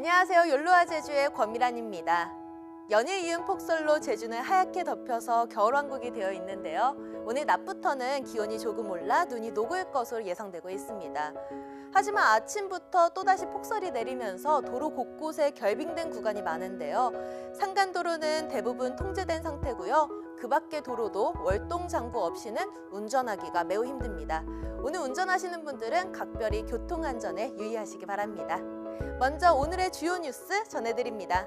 안녕하세요. 욜로와 제주의 권미란입니다. 연일 이은 폭설로 제주는 하얗게 덮여서 겨울왕국이 되어 있는데요. 오늘 낮부터는 기온이 조금 올라 눈이 녹을 것으로 예상되고 있습니다. 하지만 아침부터 또다시 폭설이 내리면서 도로 곳곳에 결빙된 구간이 많은데요. 산간도로는 대부분 통제된 상태고요. 그 밖의 도로도 월동 장구 없이는 운전하기가 매우 힘듭니다. 오늘 운전하시는 분들은 각별히 교통안전에 유의하시기 바랍니다. 먼저 오늘의 주요 뉴스 전해드립니다.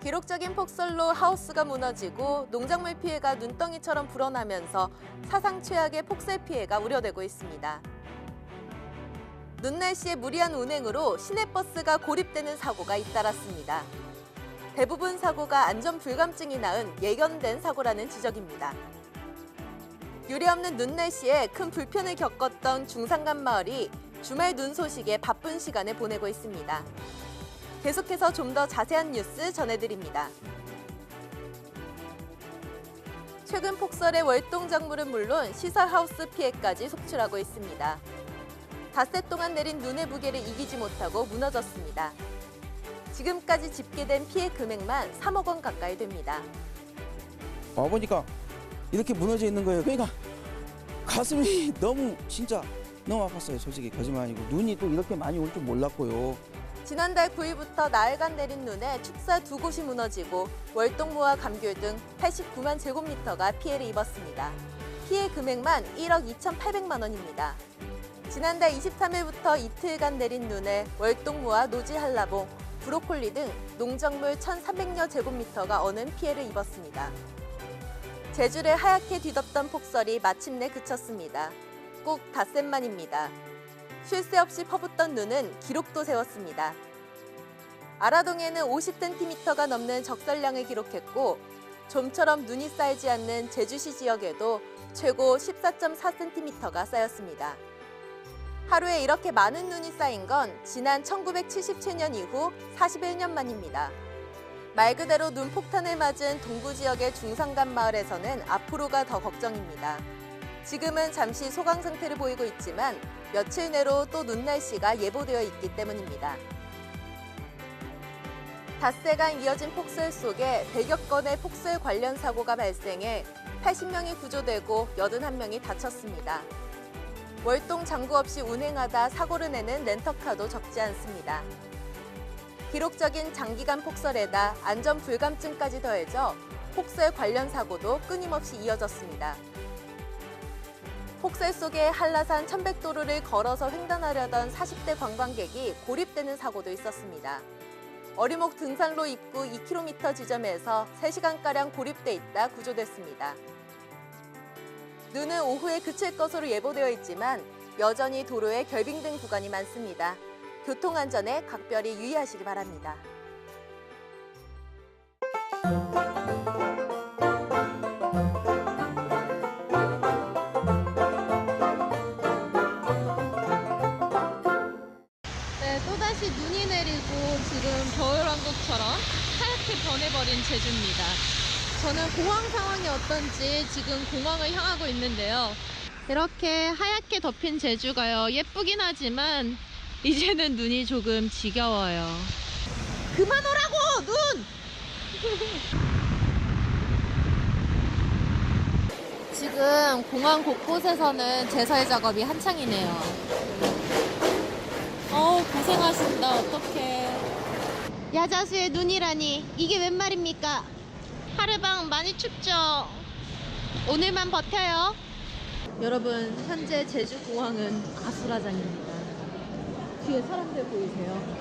기록적인 폭설로 하우스가 무너지고 농작물 피해가 눈덩이처럼 불어나면서 사상 최악의 폭설 피해가 우려되고 있습니다. 눈 날씨의 무리한 운행으로 시내버스가 고립되는 사고가 잇따랐습니다. 대부분 사고가 안전 불감증이 낳은 예견된 사고라는 지적입니다. 유례없는 눈 날씨에 큰 불편을 겪었던 중산간 마을이 주말 눈 소식에 바쁜 시간을 보내고 있습니다. 계속해서 좀 더 자세한 뉴스 전해드립니다. 최근 폭설의 월동 작물은 물론 시설 하우스 피해까지 속출하고 있습니다. 닷새 동안 내린 눈의 무게를 이기지 못하고 무너졌습니다. 지금까지 집계된 피해 금액만 3억 원 가까이 됩니다. 와보니까 이렇게 무너져 있는 거예요. 그러니까 가슴이 너무 아팠어요. 솔직히 거짓말 아니고. 눈이 또 이렇게 많이 올 줄 몰랐고요. 지난달 9일부터 나흘간 내린 눈에 축사 2곳이 무너지고 월동무와 감귤 등 89만 제곱미터가 피해를 입었습니다. 피해 금액만 1억 2,800만 원입니다. 지난달 23일부터 이틀간 내린 눈에 월동무와 노지 한라봉, 브로콜리 등 농작물 1,300여 제곱미터가 어는 피해를 입었습니다. 제주를 하얗게 뒤덮던 폭설이 마침내 그쳤습니다. 꼭 닷새만입니다. 쉴 새 없이 퍼붓던 눈은 기록도 세웠습니다. 아라동에는 50cm가 넘는 적설량을 기록했고 좀처럼 눈이 쌓이지 않는 제주시 지역에도 최고 14.4cm가 쌓였습니다. 하루에 이렇게 많은 눈이 쌓인 건 지난 1977년 이후 41년 만입니다. 말 그대로 눈폭탄을 맞은 동부 지역의 중산간 마을에서는 앞으로가 더 걱정입니다. 지금은 잠시 소강 상태를 보이고 있지만 며칠 내로 또 눈 날씨가 예보되어 있기 때문입니다. 닷새간 이어진 폭설 속에 100여 건의 폭설 관련 사고가 발생해 80명이 구조되고 81명이 다쳤습니다. 월동 장구 없이 운행하다 사고를 내는 렌터카도 적지 않습니다. 기록적인 장기간 폭설에다 안전 불감증까지 더해져 폭설 관련 사고도 끊임없이 이어졌습니다. 폭설 속에 한라산 1100도로를 걸어서 횡단하려던 40대 관광객이 고립되는 사고도 있었습니다. 어리목 등산로 입구 2km 지점에서 3시간가량 고립돼 있다 구조됐습니다. 눈은 오후에 그칠 것으로 예보되어 있지만 여전히 도로에 결빙된 구간이 많습니다. 교통안전에 각별히 유의하시기 바랍니다. 또다시 눈이 내리고 지금 겨울왕국처럼 하얗게 변해버린 제주입니다. 저는 공항 상황이 어떤지 지금 공항을 향하고 있는데요. 이렇게 하얗게 덮인 제주가요. 예쁘긴 하지만 이제는 눈이 조금 지겨워요. 그만 오라고! 눈! 지금 공항 곳곳에서는 제설 작업이 한창이네요. 고생하신다. 어떡해. 야자수에 눈이라니 이게 웬 말입니까? 하루방 많이 춥죠? 오늘만 버텨요. 여러분, 현재 제주공항은 아수라장입니다. 뒤에 사람들 보이세요?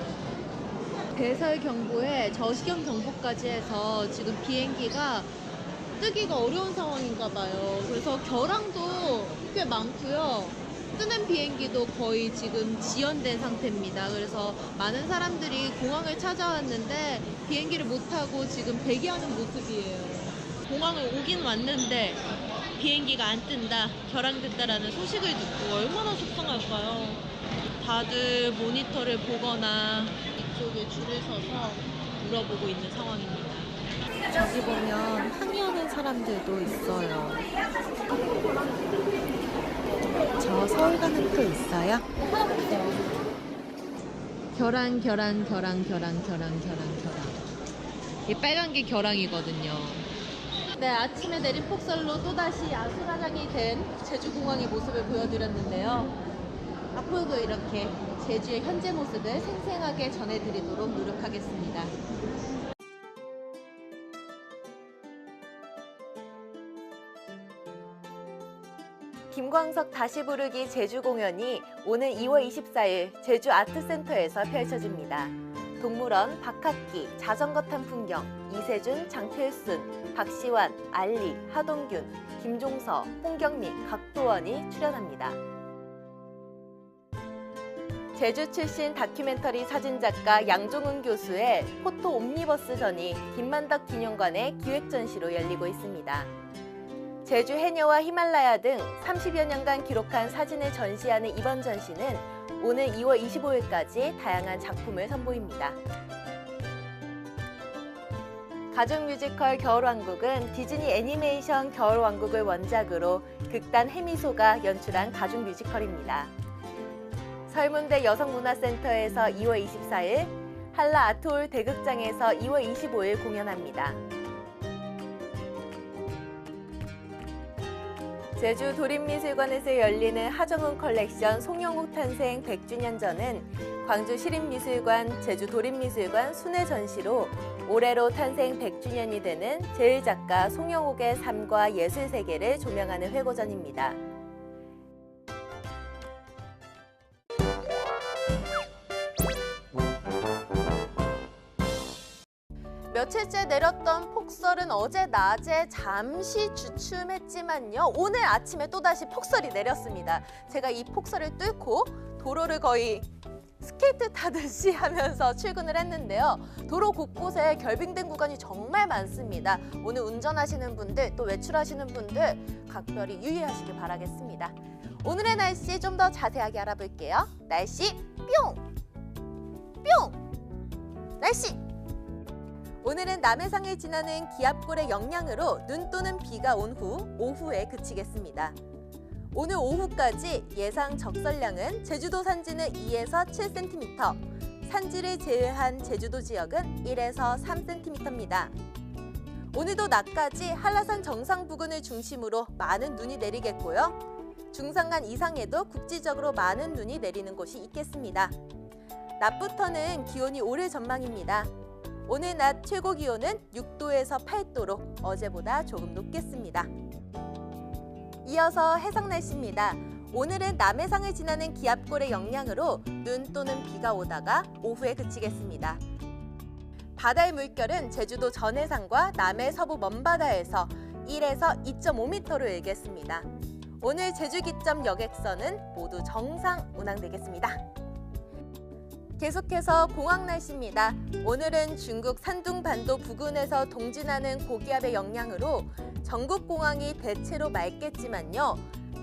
대설 경보에 저시경 경보까지 해서 지금 비행기가 뜨기가 어려운 상황인가 봐요. 그래서 결항도 꽤 많고요. 뜨는 비행기도 거의 지금 지연된 상태입니다. 그래서 많은 사람들이 공항을 찾아왔는데 비행기를 못 타고 지금 대기하는 모습이에요. 공항을 오긴 왔는데 비행기가 안 뜬다, 결항됐다라는 소식을 듣고 얼마나 속상할까요? 다들 모니터를 보거나 이쪽에 줄을 서서 물어보고 있는 상황입니다. 저기 보면 항해하는 사람들도 있어요. 저 서울 가는 표 있어요? 결항. 이 빨간 게 결항이거든요. 네, 아침에 내린 폭설로 또다시 아수라장이 된 제주공항의 모습을 보여드렸는데요. 앞으로도 이렇게 제주의 현재 모습을 생생하게 전해드리도록 노력하겠습니다. 김광석 다시 부르기 제주 공연이 오는 2월 24일 제주 아트센터에서 펼쳐집니다. 동물원, 박학기, 자전거 탄 풍경, 이세준, 장필순, 박시환, 알리, 하동균, 김종서, 홍경민, 각도원이 출연합니다. 제주 출신 다큐멘터리 사진작가 양종훈 교수의 포토 옴니버스전이 김만덕 기념관의 기획전시로 열리고 있습니다. 제주 해녀와 히말라야 등 30여 년간 기록한 사진을 전시하는 이번 전시는 오는 2월 25일까지 다양한 작품을 선보입니다. 가족 뮤지컬 겨울왕국은 디즈니 애니메이션 겨울왕국을 원작으로 극단 해미소가 연출한 가족 뮤지컬입니다. 설문대 여성문화센터에서 2월 24일, 한라 아트홀 대극장에서 2월 25일 공연합니다. 제주 도립미술관에서 열리는 하정운 컬렉션 송영옥 탄생 100주년전은 광주 시립미술관, 제주 도립미술관 순회 전시로 올해로 탄생 100주년이 되는 제1작가 송영옥의 삶과 예술 세계를 조명하는 회고전입니다. 며칠째 내렸던 폭설은 어제 낮에 잠시 주춤했지만요. 오늘 아침에 또다시 폭설이 내렸습니다. 제가 이 폭설을 뚫고 도로를 거의 스케이트 타듯이 하면서 출근을 했는데요. 도로 곳곳에 결빙된 구간이 정말 많습니다. 오늘 운전하시는 분들, 또 외출하시는 분들 각별히 유의하시길 바라겠습니다. 오늘의 날씨 좀 더 자세하게 알아볼게요. 날씨 뿅! 뿅! 날씨! 오늘은 남해상을 지나는 기압골의 영향으로 눈 또는 비가 온 후 오후에 그치겠습니다. 오늘 오후까지 예상 적설량은 제주도 산지는 2에서 7cm, 산지를 제외한 제주도 지역은 1에서 3cm입니다. 오늘도 낮까지 한라산 정상 부근을 중심으로 많은 눈이 내리겠고요. 중산간 이상에도 국지적으로 많은 눈이 내리는 곳이 있겠습니다. 낮부터는 기온이 오를 전망입니다. 오늘 낮 최고 기온은 6도에서 8도로 어제보다 조금 높겠습니다. 이어서 해상 날씨입니다. 오늘은 남해상을 지나는 기압골의 영향으로 눈 또는 비가 오다가 오후에 그치겠습니다. 바다의 물결은 제주도 전해상과 남해 서부 먼바다에서 1에서 2.5m로 일겠습니다. 오늘 제주 기점 여객선은 모두 정상 운항되겠습니다. 계속해서 공항 날씨입니다. 오늘은 중국 산둥반도 부근에서 동진하는 고기압의 영향으로 전국 공항이 대체로 맑겠지만요.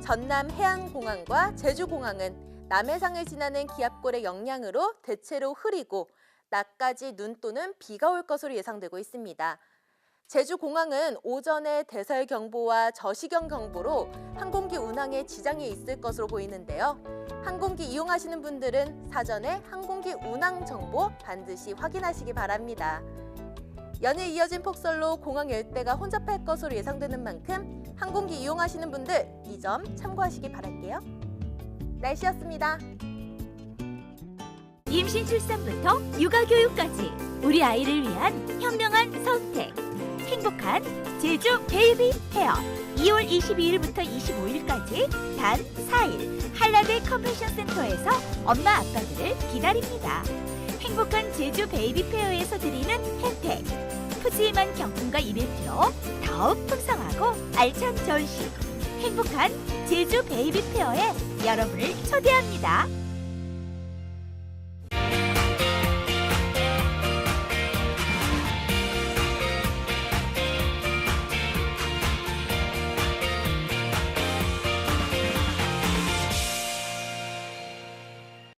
전남 해안공항과 제주공항은 남해상을 지나는 기압골의 영향으로 대체로 흐리고 낮까지 눈 또는 비가 올 것으로 예상되고 있습니다. 제주공항은 오전에 대설경보와 저시경 경보로 항공기 운항에 지장이 있을 것으로 보이는데요. 항공기 이용하시는 분들은 사전에 항공기 운항 정보 반드시 확인하시기 바랍니다. 연일 이어진 폭설로 공항 일대가 혼잡할 것으로 예상되는 만큼 항공기 이용하시는 분들 이 점 참고하시기 바랄게요. 날씨였습니다. 임신 출산부터 육아교육까지 우리 아이를 위한 현명한 선택. 행복한 제주 베이비 헤어 2월 22일부터 25일까지 단 4일 한라대 컨벤션 센터에서 엄마 아빠들을 기다립니다. 행복한 제주 베이비 페어에서 드리는 혜택, 푸짐한 경품과 이벤트로 더욱 풍성하고 알찬 전시. 행복한 제주 베이비 페어에 여러분을 초대합니다.